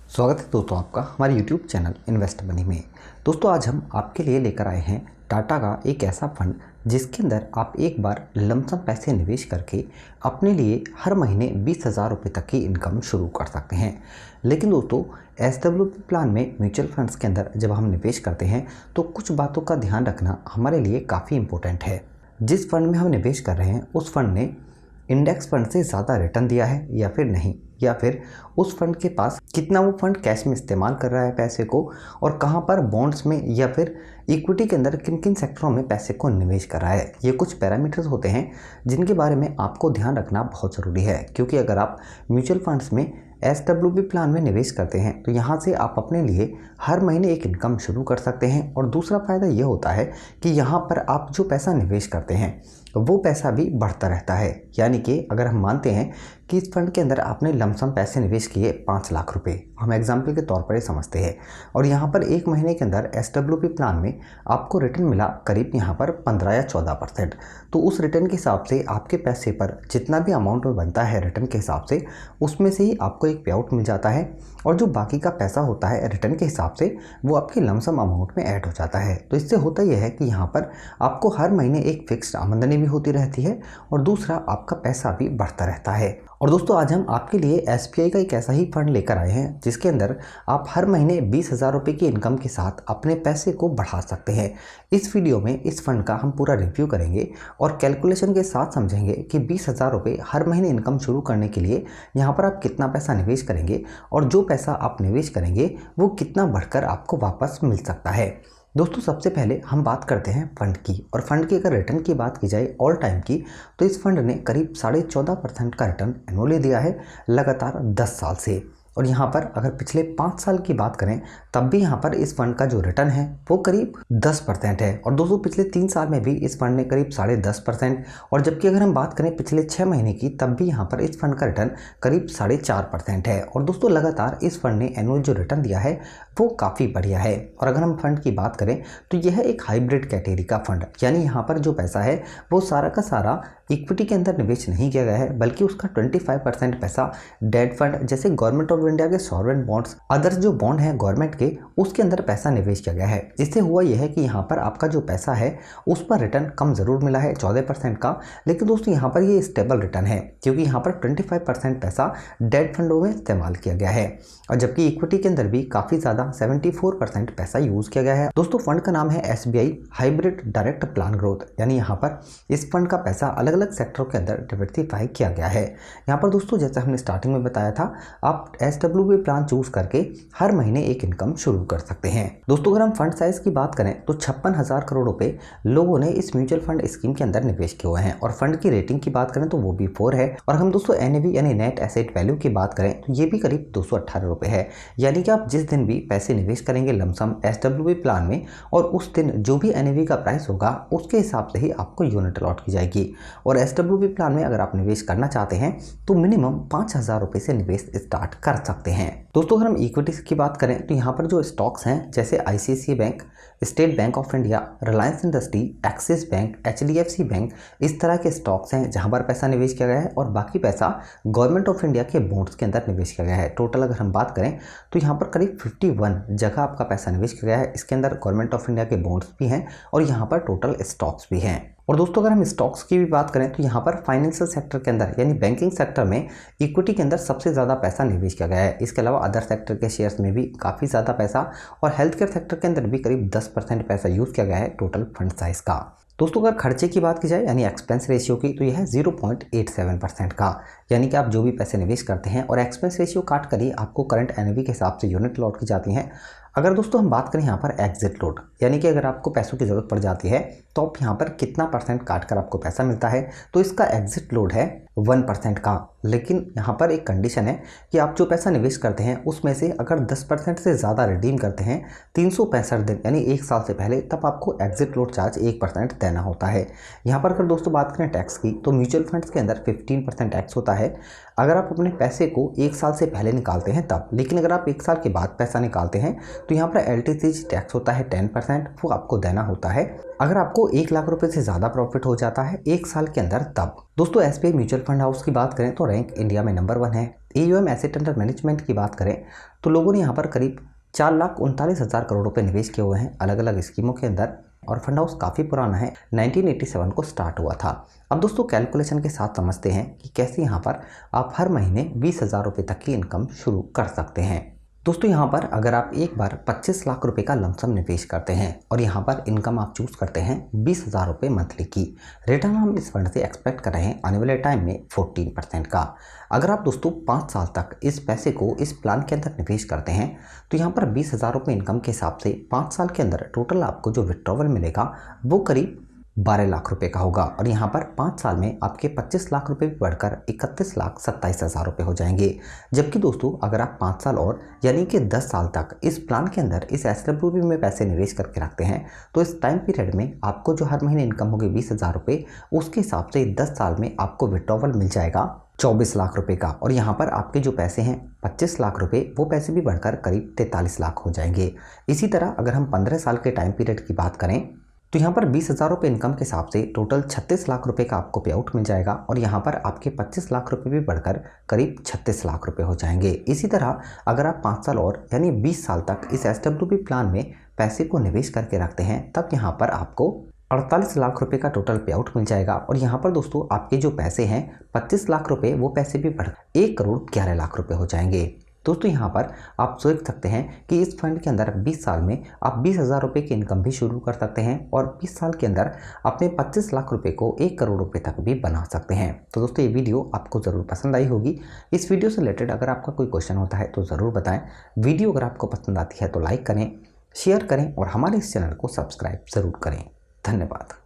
स्वागत है दोस्तों आपका हमारे YouTube चैनल इन्वेस्ट मनी में। दोस्तों आज हम आपके लिए लेकर आए हैं टाटा का एक ऐसा फंड जिसके अंदर आप एक बार लमसम पैसे निवेश करके अपने लिए हर महीने 20,000 रुपये तक की इनकम शुरू कर सकते हैं। लेकिन दोस्तों SWP प्लान में म्यूचुअल फंड्स के अंदर जब हम निवेश करते हैं तो कुछ बातों का ध्यान रखना हमारे लिए काफ़ी इम्पोर्टेंट है। जिस फंड में हम निवेश कर रहे हैं उस फंड ने इंडेक्स फंड से ज़्यादा रिटर्न दिया है या फिर नहीं, या फिर उस फंड के पास कितना वो फंड कैश में इस्तेमाल कर रहा है पैसे को, और कहाँ पर बॉन्ड्स में या फिर इक्विटी के अंदर किन किन सेक्टरों में पैसे को निवेश कर रहा है। ये कुछ पैरामीटर्स होते हैं जिनके बारे में आपको ध्यान रखना बहुत ज़रूरी है, क्योंकि अगर आप म्यूचुअल फंड्स में SWP प्लान में निवेश करते हैं तो यहाँ से आप अपने लिए हर महीने एक इनकम शुरू कर सकते हैं। और दूसरा फ़ायदा ये होता है कि यहाँ पर आप जो पैसा निवेश करते हैं वो पैसा भी बढ़ता रहता है। यानी कि अगर हम मानते हैं कि इस फंड के अंदर आपने लमसम पैसे निवेश किए 5 लाख रुपए, हम एग्जाम्पल के तौर पर ये समझते हैं, और यहाँ पर एक महीने के अंदर SWP प्लान में आपको रिटर्न मिला करीब यहाँ पर 15 या 14%। तो उस रिटर्न के हिसाब से आपके पैसे पर जितना भी अमाउंट में बनता है रिटर्न के हिसाब से, उसमें से ही आपको एक पे आउट मिल जाता है, और जो बाकी का पैसा होता है रिटर्न के हिसाब से वो आपकी लमसम अमाउंट में ऐड हो जाता है। तो इससे होता यह है कि यहाँ पर आपको हर महीने एक फिक्स्ड आमदनी भी होती रहती है और दूसरा आपका पैसा भी बढ़ता रहता है। और दोस्तों आज हम आपके लिए SBI का एक ऐसा ही फंड लेकर आए हैं जिसके अंदर आप हर महीने 20,000 रुपये की इनकम के साथ अपने पैसे को बढ़ा सकते हैं। इस वीडियो में इस फंड का हम पूरा रिव्यू करेंगे और कैलकुलेशन के साथ समझेंगे कि 20,000 रुपये हर महीने इनकम शुरू करने के लिए यहाँ पर आप कितना पैसा निवेश करेंगे और जो पैसा आप निवेश करेंगे वो कितना बढ़कर आपको वापस मिल सकता है। दोस्तों सबसे पहले हम बात करते हैं फंड की, और फंड की अगर रिटर्न की बात की जाए ऑल टाइम की तो इस फंड ने करीब 14.5% का रिटर्न एनुअली दिया है लगातार 10 साल से। और यहाँ पर अगर पिछले 5 साल की बात करें तब भी यहाँ पर इस फंड का जो रिटर्न है वो करीब 10% है। और दोस्तों पिछले 3 साल में भी इस फंड ने करीब 10.5%, और जबकि अगर हम बात करें पिछले 6 महीने की तब भी यहाँ पर इस फंड का रिटर्न करीब 4.5% है। और दोस्तों लगातार इस फंड ने एनुअल जो रिटर्न दिया है वो काफ़ी बढ़िया है। और अगर हम फंड की बात करें तो यह एक हाइब्रिड कैटेगरी का फंड, यानी यहाँ पर जो पैसा है वो सारा का सारा इक्विटी के अंदर निवेश नहीं किया गया है, बल्कि उसका 25% पैसा डेट फंड जैसे गवर्नमेंट ऑफ इंडिया के सॉवरेन बॉन्ड्स, अदर्स जो बॉन्ड है गवर्नमेंट के, उसके अंदर पैसा निवेश किया गया है। इससे हुआ यह है कि यहाँ पर आपका जो पैसा है उस पर रिटर्न कम ज़रूर मिला है 14% का, लेकिन दोस्तों यहाँ पर ये स्टेबल रिटर्न है क्योंकि यहाँ पर 25% पैसा डेट फंडों में इस्तेमाल किया गया है, और जबकि इक्विटी के अंदर भी काफ़ी ज़्यादा 74% पैसा यूज़ किया गया है। दोस्तों फंड का नाम है SBI hybrid direct plan growth, यानी यहाँ पर इस फंड का पैसा अलग अलग सेक्टरों के अंदर डिवर्सिफाई किया गया है। यहाँ पर दोस्तों जैसे हमने स्टार्टिंग में बताया था, आप SWP प्लान चूज करके हर महीने एक इनकम शुरू कर सकते हैं। दोस्तों अगर हम फंड साइज की बात करें तो 56,000 करोड़ रुपए लोगों ने इस म्यूचुअल फंड स्कीम के अंदर निवेश किए हुए हैं, और फंड की रेटिंग की बात करें तो वो भी 4 है। और हम दोस्तों NAV यानी नेट एसेट वैल्यू की बात करें तो ये भी करीब 218 रुपए है। यानी कि आप जिस दिन भी पैसे निवेश करेंगे लमसम SWP प्लान में, और उस दिन जो भी NAV का प्राइस होगा उसके हिसाब से ही आपको यूनिट अलॉट की जाएगी। और SWP प्लान में अगर आप निवेश करना चाहते हैं तो मिनिमम 5,000 रुपये से निवेश स्टार्ट कर सकते हैं। दोस्तों अगर हम इक्विटीज की बात करें तो यहाँ पर जो स्टॉक्स हैं जैसे ICICI bank, state bank of India, Reliance industry, axis bank, HDFC bank, इस तरह के स्टॉक्स हैं जहाँ पर पैसा निवेश किया गया है, और बाकी पैसा गवर्नमेंट ऑफ इंडिया के बॉन्ड्स के अंदर निवेश किया गया है। टोटल अगर हम बात करें तो यहाँ पर करीब 51 जगह आपका पैसा निवेश किया गया है। इसके अंदर गवर्नमेंट ऑफ इंडिया के बॉन्ड्स भी हैं और यहाँ पर टोटल स्टॉक्स भी हैं। और दोस्तों अगर हम स्टॉक्स की भी बात करें तो यहाँ पर फाइनेंशियल सेक्टर के अंदर यानी बैंकिंग सेक्टर में इक्विटी के अंदर सबसे ज़्यादा पैसा निवेश किया गया है। इसके अलावा अदर सेक्टर के शेयर्स में भी काफ़ी ज़्यादा पैसा, और हेल्थ केयर सेक्टर के अंदर भी करीब 10% पैसा यूज़ किया गया है टोटल फंड साइज का। दोस्तों अगर खर्चे की बात की जाए यानी एक्सपेंस रेशियो की तो यह है 0.87% का, यानी कि आप जो भी पैसे निवेश करते हैं और एक्सपेंस रेशियो काट कर ही आपको करंट NAV के हिसाब से यूनिट लॉट की जाती हैं। अगर दोस्तों हम बात करें यहाँ पर एग्जिट लोड, यानी कि अगर आपको पैसों की ज़रूरत पड़ जाती है तो आप यहाँ पर कितना % काट कर आपको पैसा मिलता है, तो इसका एग्जिट लोड है 1% का। लेकिन यहाँ पर एक कंडीशन है कि आप जो पैसा निवेश करते हैं उसमें से अगर 10% से ज़्यादा रिडीम करते हैं 365 दिन यानी 1 साल से पहले, तब आपको एग्जिट लोड चार्ज 1% देना होता है। यहाँ पर अगर दोस्तों बात करें टैक्स की तो म्यूचुअल फंड्स के अंदर 15% टैक्स होता है। अगर आप अपने पैसे को 1 साल से पहले निकालते हैं तब। लेकिन अगर आप 1 साल के बाद पैसा निकालते हैं तो यहाँ पर LTC टैक्स होता है 10%, वो आपको देना होता है। अगर आपको 1 लाख रुपए से ज़्यादा प्रॉफिट हो जाता है 1 साल के अंदर तब। दोस्तों SBI म्यूचुअल फंड हाउस की बात करें तो रैंक इंडिया में नंबर 1 है। AUM एसेट अंडर मैनेजमेंट की बात करें तो लोगों ने यहाँ पर करीब 4,39,000 करोड़ रुपए निवेश किए हुए हैं अलग अलग स्कीमों के अंदर, और फंड हाउस काफ़ी पुराना है, 1987 को स्टार्ट हुआ था। अब दोस्तों कैलकुलेशन के साथ समझते हैं कि कैसे यहाँ पर आप हर महीने 20,000 रुपये तक की इनकम शुरू कर सकते हैं। दोस्तों यहाँ पर अगर आप एक बार 25 लाख रुपए का लमसम निवेश करते हैं और यहाँ पर इनकम आप चूज करते हैं 20,000 रुपये मंथली की, रिटर्न हम इस फंड से एक्सपेक्ट कर रहे हैं आने वाले टाइम में 14% का। अगर आप दोस्तों 5 साल तक इस पैसे को इस प्लान के अंदर निवेश करते हैं तो यहाँ पर 20,000 रुपये इनकम के हिसाब से 5 साल के अंदर टोटल आपको जो विड्रॉवल मिलेगा वो करीब 12 लाख रुपए का होगा, और यहाँ पर 5 साल में आपके 25 लाख रुपए भी बढ़कर 31,27,000 रुपए हो जाएंगे। जबकि दोस्तों अगर आप 5 साल और यानी कि 10 साल तक इस प्लान के अंदर इस SWP में पैसे निवेश करके रखते हैं तो इस टाइम पीरियड में आपको जो हर महीने इनकम होगी 20,000 रुपये, उसके हिसाब से 10 साल में आपको विड्रॉवल मिल जाएगा 24 लाख रुपए का, और यहाँ पर आपके जो पैसे हैं 25 लाख रुपए, वो पैसे भी बढ़कर करीब 43 लाख हो जाएंगे। इसी तरह अगर हम 15 साल के टाइम पीरियड की बात करें तो यहाँ पर 20,000 रुपये इनकम के हिसाब से टोटल 36 लाख रुपए का आपको पे आउट मिल जाएगा, और यहाँ पर आपके 25 लाख रुपए भी बढ़कर करीब 36 लाख रुपए हो जाएंगे। इसी तरह अगर आप 5 साल और यानी 20 साल तक इस SWP प्लान में पैसे को निवेश करके रखते हैं तब यहाँ पर आपको 48 लाख रुपए का टोटल पे आउट मिल जाएगा, और यहाँ पर दोस्तों आपके जो पैसे हैं 25 लाख रुपए, वो पैसे भी बढ़ 1,11,00,000 रुपए हो जाएंगे। दोस्तों यहाँ पर आप सोच सकते हैं कि इस फंड के अंदर 20 साल में आप 20,000 रुपये की इनकम भी शुरू कर सकते हैं, और 20 साल के अंदर अपने 25 लाख रुपए को 1 करोड़ रुपए तक भी बना सकते हैं। तो दोस्तों ये वीडियो आपको ज़रूर पसंद आई होगी। इस वीडियो से रिलेटेड अगर आपका कोई क्वेश्चन होता है तो ज़रूर बताएं। वीडियो अगर आपको पसंद आती है तो लाइक करें, शेयर करें और हमारे इस चैनल को सब्सक्राइब ज़रूर करें। धन्यवाद।